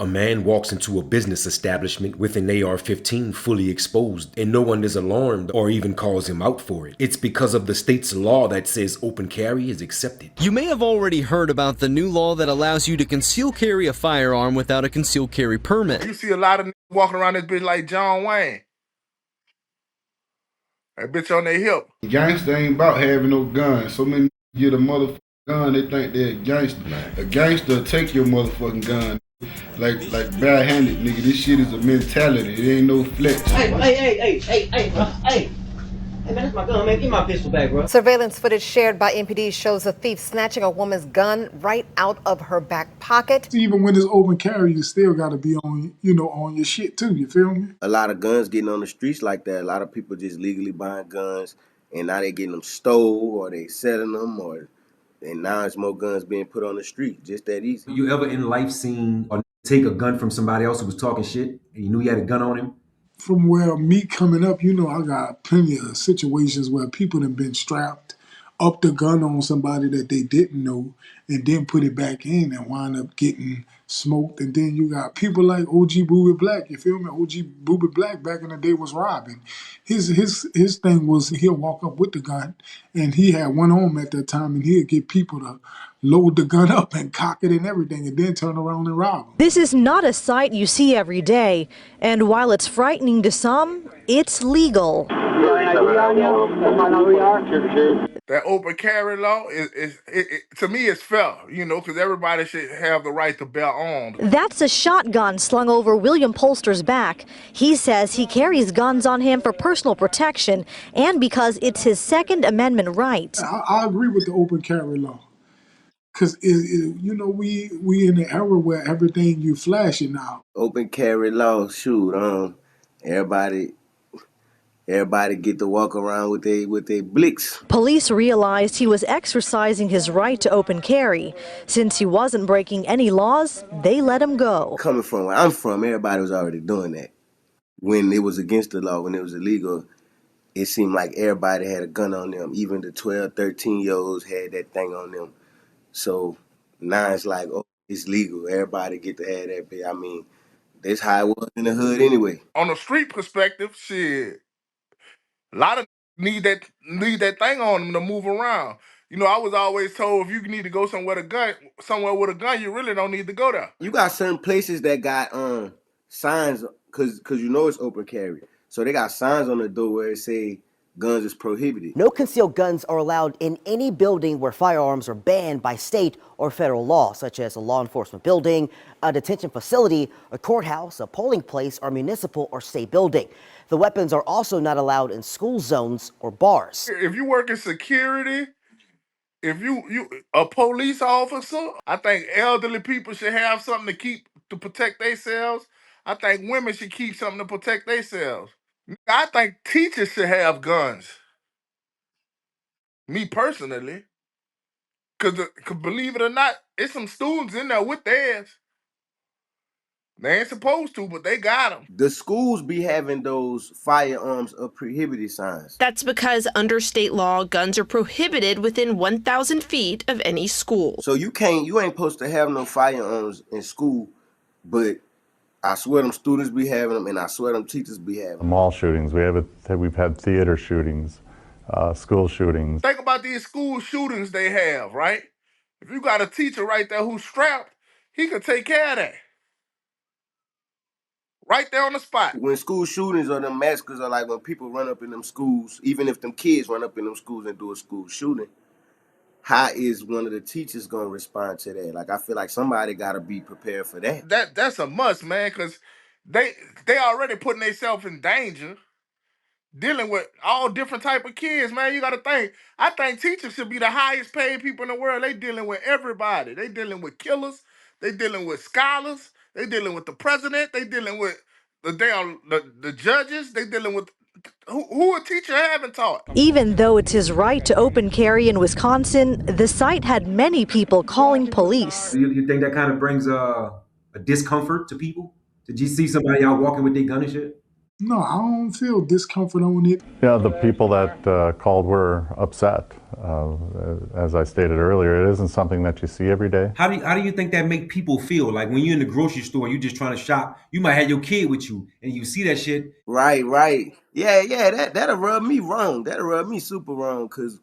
A man walks into a business establishment with an AR-15 fully exposed, and no one is alarmed or even calls him out for it. It's because of the state's law that says open carry is accepted. You may have already heard about the new law that allows you to conceal carry a firearm without a concealed carry permit. You see a lot of niggas walking around this bitch like John Wayne. That bitch on their hip. Gangster ain't about having no gun. So many get a motherfucking gun, they think they're a gangster. A gangster will take your motherfucking gun. Like barehanded, nigga. This shit is a mentality. It ain't no flex. Hey, man, that's my gun, man. Get my pistol back, bro. Surveillance footage shared by MPD shows a thief snatching a woman's gun right out of her back pocket. Even when it's open carry, you still got to be on, on your shit too. You feel me? A lot of guns getting on the streets like that. A lot of people just legally buying guns, and now they getting them stole or they selling them, and now it's more guns being put on the street. Just that easy. You ever in life seen or take a gun from somebody else who was talking shit and you knew you had a gun on him? From where me coming up, I got plenty of situations where people have been strapped up the gun on somebody that they didn't know and then put it back in and wind up getting smoked. And then you got people like OG Booby Black, you feel me? OG Booby Black back in the day was robbing. His thing was he'll walk up with the gun, and he had one on him at that time, and he'd get people to load the gun up and cock it and everything and then turn around and rob them. This is not a sight you see every day, and while it's frightening to some, it's legal. That open carry law is to me it's fair, because everybody should have the right to bear arms. That's a shotgun slung over William Polster's back. He says he carries guns on him for personal protection and because it's his Second Amendment right. I agree with the open carry law. Because, we in an era where everything you flashing now. Open carry law, shoot, everybody get to walk around with their blicks. Police realized he was exercising his right to open carry. Since he wasn't breaking any laws, they let him go. Coming from where I'm from, everybody was already doing that. When it was against the law, when it was illegal, it seemed like everybody had a gun on them. Even the 12, 13-year-olds had that thing on them. So now it's like, oh, it's legal. Everybody get to have that bit. I mean, that's how it was in the hood anyway. On a street perspective, shit, a lot of need that thing on them to move around. I was always told if you need to go somewhere with a gun, you really don't need to go there. You got certain places that got signs, cause it's open carry. So they got signs on the door where it say guns is prohibited. No concealed guns are allowed in any building where firearms are banned by state or federal law, such as a law enforcement building, a detention facility, a courthouse, a polling place, or municipal or state building. The weapons are also not allowed in school zones or bars. If you work in security, if you a police officer, I think elderly people should have something to protect themselves. I think women should keep something to protect themselves. I think teachers should have guns. Me personally. Because believe it or not, it's some students in there with theirs. They ain't supposed to, but they got them. The schools be having those firearms are prohibited signs. That's because under state law, guns are prohibited within 1,000 feet of any school. So you ain't supposed to have no firearms in school, but I swear them students be having them, and I swear them teachers be having them. Mall shootings, we've had theater shootings, school shootings. Think about these school shootings they have, right? If you got a teacher right there who's strapped, he could take care of that. Right there on the spot. When school shootings or them massacres are like when people run up in them schools, even if them kids run up in them schools and do a school shooting, how is one of the teachers going to respond to that? Like, I feel like somebody got to be prepared for that. That's a must, man, because they already putting themselves in danger dealing with all different type of kids, man. You got to think. I think teachers should be the highest paid people in the world. They dealing with everybody. They dealing with killers. They dealing with scholars. They dealing with the president. They dealing with the judges. They dealing with who a teacher haven't taught. Even though it's his right to open carry in Wisconsin, the site had many people calling police. You think that kind of brings a discomfort to people? Did you see somebody out walking with their gun and shit? No, I don't feel discomfort on it. Yeah, the people that called were upset. As I stated earlier, it isn't something that you see every day. How do you think that make people feel? Like when you're in the grocery store and you're just trying to shop, you might have your kid with you and you see that shit. Right. Yeah, that'll rub me wrong. That'll rub me super wrong, cause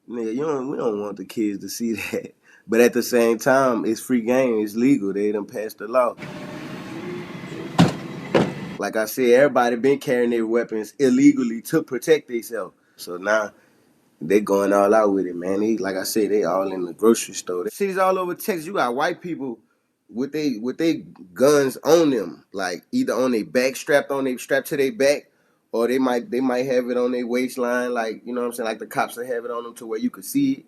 nigga, we don't want the kids to see that. But at the same time, it's free game, it's legal. They done passed the law. Like I said, everybody been carrying their weapons illegally to protect themselves. So now they going all out with it, man. Like I said, they all in the grocery store. Cities all over Texas, you got white people with they guns on them, like either on their back, strapped to their back, or they might have it on their waistline, like, you know what I'm saying, like the cops will have it on them to where you could see it,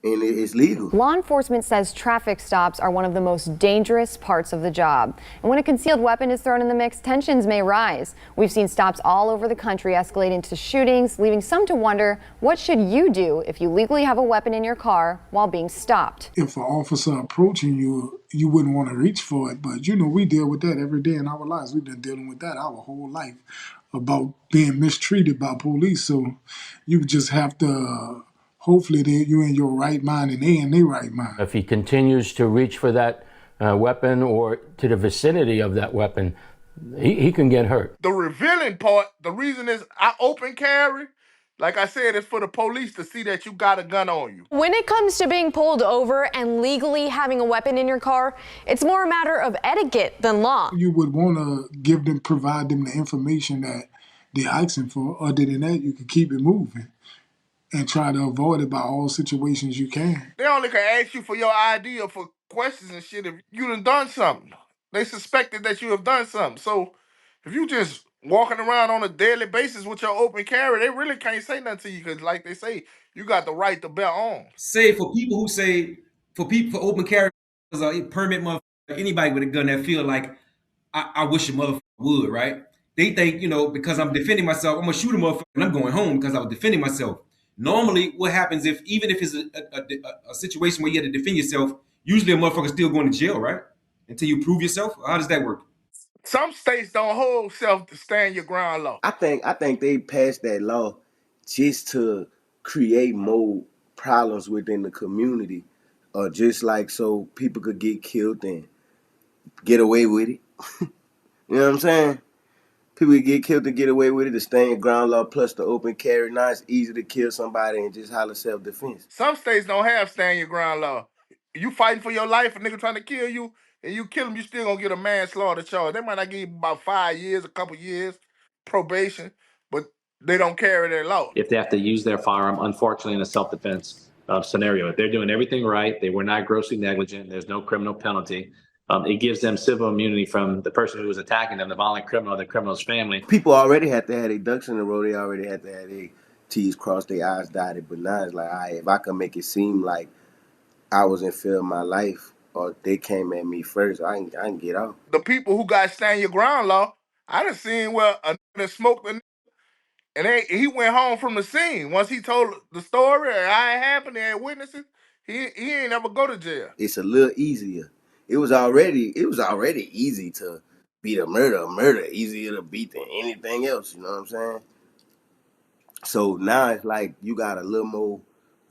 and it's legal. Law enforcement says traffic stops are one of the most dangerous parts of the job. And when a concealed weapon is thrown in the mix, tensions may rise. We've seen stops all over the country escalate into shootings, leaving some to wonder, what should you do if you legally have a weapon in your car while being stopped? If an officer approaching you, you wouldn't want to reach for it. But, you know, we deal with that every day in our lives. We've been dealing with that our whole life, about being mistreated by police. So you just have to... hopefully you're in your right mind and they in their right mind. If he continues to reach for that weapon or to the vicinity of that weapon, he can get hurt. The revealing part, the reason is I open carry, like I said, it's for the police to see that you got a gun on you. When it comes to being pulled over and legally having a weapon in your car, it's more a matter of etiquette than law. You would want to provide them the information that they're asking for. Other than that, you can keep it moving and try to avoid it by all situations you can. They only can ask you for your ID or for questions and shit if you done something. They suspected that you have done something. So if you just walking around on a daily basis with your open carry, they really can't say nothing to you because, like they say, you got the right to bear arms. Say for people who say, for open carry, permit motherfucker, anybody with a gun that feel like, I wish a motherfucker would, right? They think, because I'm defending myself, I'm gonna shoot a motherfucker and I'm going home because I was defending myself. Normally, what happens even if it's a situation where you have to defend yourself, usually a motherfucker's still going to jail, right? Until you prove yourself? How does that work? Some states don't hold self to stand your ground law. I think they passed that law just to create more problems within the community, or just like so people could get killed and get away with it. You know what I'm saying? People get killed to get away with it, the stand ground law plus the open carry. Now it's easy to kill somebody and just holler self-defense. Some states don't have stand your ground law. You fighting for your life, a nigga trying to kill you, and you kill him, you still gonna get a manslaughter charge. They might not give you about 5 years, a couple years, probation, but they don't carry their law. If they have to use their firearm, unfortunately, in a self-defense scenario, if they're doing everything right, they were not grossly negligent, there's no criminal penalty, it gives them civil immunity from the person who was attacking them, the violent criminal, the criminal's family. People already have to have their ducks in a row. They already have to have their T's crossed, their I's dotted. But now it's like, all right, if I can make it seem like I was in fear of my life or they came at me first, I can get out. The people who got stand your ground law, I done seen where a nigga smoked a nigga, and he went home from the scene. Once he told the story and how it happened, they had witnesses, he ain't ever go to jail. It's a little easier. It was already easy to beat a murder easier to beat than anything else, you know what I'm saying? So now it's like you got a little more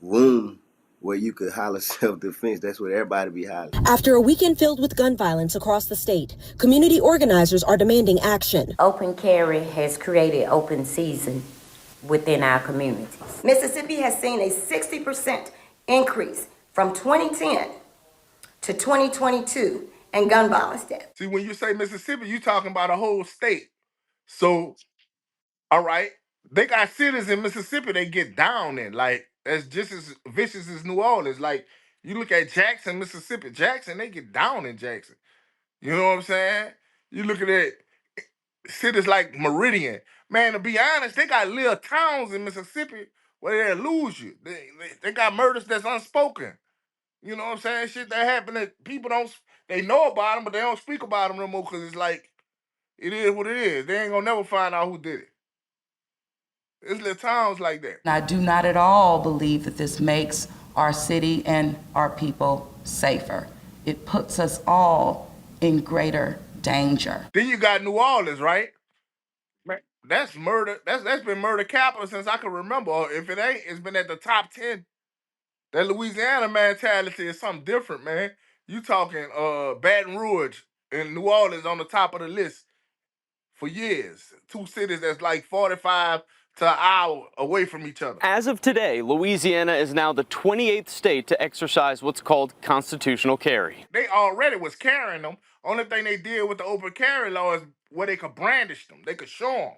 room where you could holler self-defense. That's what everybody be hollering. After a weekend filled with gun violence across the state, community organizers are demanding action. Open carry has created open season within our communities. Mississippi has seen a 60% increase from 2010 to 2022 in gun violence deaths. See, when you say Mississippi, you talking about a whole state. So, all right, they got cities in Mississippi they get down in. Like, that's just as vicious as New Orleans. Like, you look at Jackson, Mississippi. Jackson, they get down in Jackson. You know what I'm saying? You look at it, cities like Meridian. Man, to be honest, they got little towns in Mississippi where they'll lose you. They got murders that's unspoken. You know what I'm saying? Shit that happen that people they know about them, but they don't speak about them no more because it's like, it is what it is. They ain't gonna never find out who did it. It's little towns like that. I do not at all believe that this makes our city and our people safer. It puts us all in greater danger. Then you got New Orleans, right? That's murder. That's been murder capital since I can remember. Or if it ain't, it's been at the top 10. That Louisiana mentality is something different, man. You talking Baton Rouge and New Orleans on the top of the list for years. Two cities that's like 45 to an hour away from each other. As of today, Louisiana is now the 28th state to exercise what's called constitutional carry. They already was carrying them. Only thing they did with the open carry law is where they could brandish them. They could show them.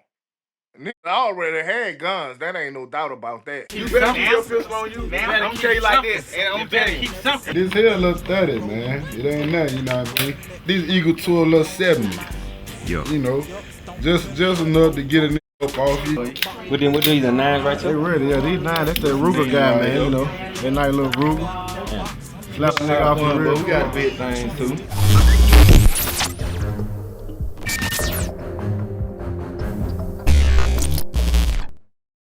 Niggas already had guns. That ain't no doubt about that. You better keep your pistol on you. I'm gonna tell you like this. And I'm gonna keep something. This here a little 30, man. It ain't nothing, you know what I mean? This equal to a little 70. Yo. You know, just enough to get a nigga up off you. What these are 9s right They there? ready, yeah. These 9, that's that Ruger guy, man, you know. That nice little Ruger. Slap a nigga off the rear. We got big things too.